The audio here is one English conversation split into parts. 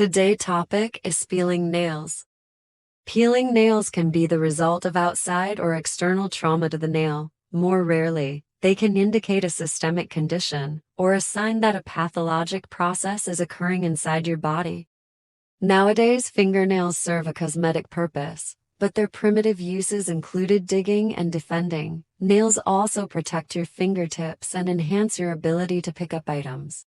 Today's topic is peeling nails. Peeling nails can be the result of outside or external trauma to the nail. More rarely, they can indicate a systemic condition or a sign that a pathologic process is occurring inside your body. Nowadays, fingernails serve a cosmetic purpose, but their primitive uses included digging and defending. Nails also protect your fingertips and enhance your ability to pick up items.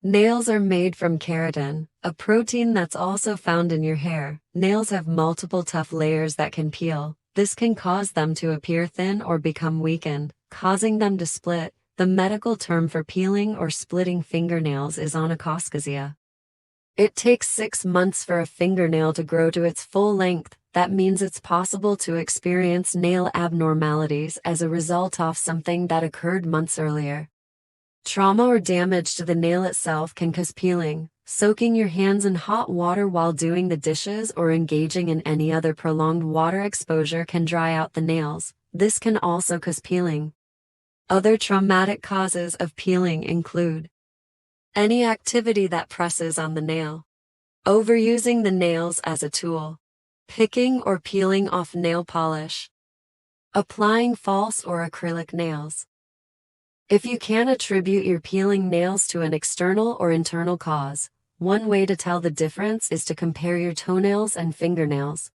Nails are made from keratin, a protein that's also found in your hair. Nails have multiple tough layers that can peel. This can cause them to appear thin or become weakened, causing them to split. The medical term for peeling or splitting fingernails is onychoscisia. It takes 6 months for a fingernail to grow to its full length. That means it's possible to experience nail abnormalities as a result of something that occurred months earlier. Trauma or damage to the nail itself can cause peeling. Soaking your hands in hot water while doing the dishes or engaging in any other prolonged water exposure can dry out the nails. This can also cause peeling. Other traumatic causes of peeling include any activity that presses on the nail, overusing the nails as a tool, picking or peeling off nail polish, applying false or acrylic nails. If you can attribute your peeling nails to an external or internal cause, one way to tell the difference is to compare your toenails and fingernails.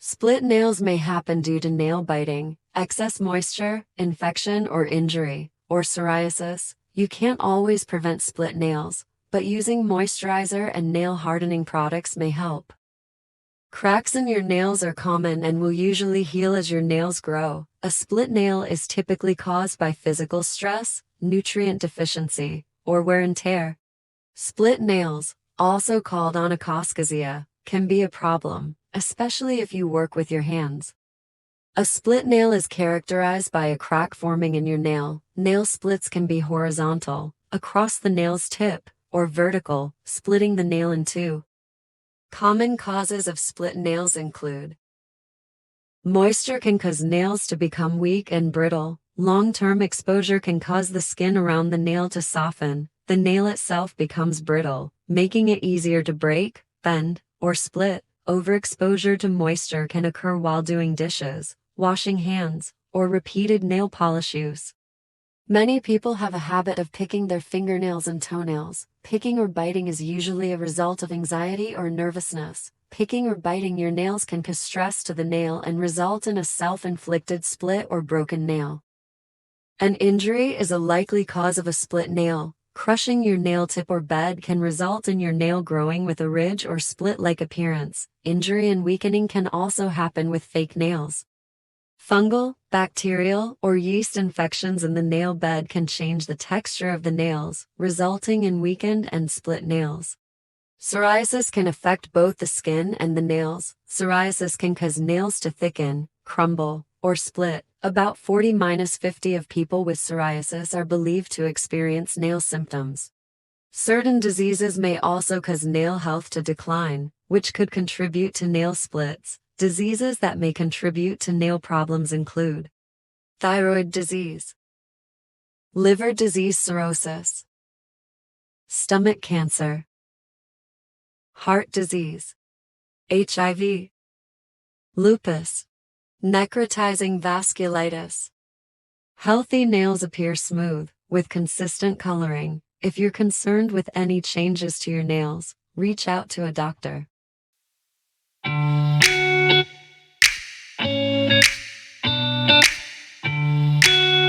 Split nails may happen due to nail biting, excess moisture, infection or injury, or psoriasis. You can't always prevent split nails, but using moisturizer and nail hardening products may help. Cracks in your nails are common and will usually heal as your nails grow. A split nail is typically caused by physical stress, nutrient deficiency, or wear and tear. Split nails, also called onychoscisia, can be a problem, especially if you work with your hands. A split nail is characterized by a crack forming in your nail. Nail splits can be horizontal, across the nail's tip, or vertical, splitting the nail in two. Common causes of split nails include moisture can cause nails to become weak and brittle. Long-term exposure can cause the skin around the nail to soften. The nail itself becomes brittle, making it easier to break, bend, or split. Overexposure to moisture can occur while doing dishes, washing hands, or repeated nail polish use. Many people have a habit of picking their fingernails and toenails. Picking or biting is usually a result of anxiety or nervousness. Picking or biting your nails can cause stress to the nail and result in a self-inflicted split or broken nail. An injury is a likely cause of a split nail. Crushing your nail tip or bed can result in your nail growing with a ridge or split-like appearance. Injury and weakening can also happen with fake nails. Fungal, bacterial, or yeast infections in the nail bed can change the texture of the nails, resulting in weakened and split nails. Psoriasis can affect both the skin and the nails. Psoriasis can cause nails to thicken, crumble, or split. About 40–50 of people with psoriasis are believed to experience nail symptoms. Certain diseases may also cause nail health to decline, which could contribute to nail splits. Diseases that may contribute to nail problems include thyroid disease, liver disease, cirrhosis, stomach cancer, heart disease, HIV, lupus, necrotizing vasculitis. Healthy nails appear smooth, with consistent coloring. If you're concerned with any changes to your nails, reach out to a doctor.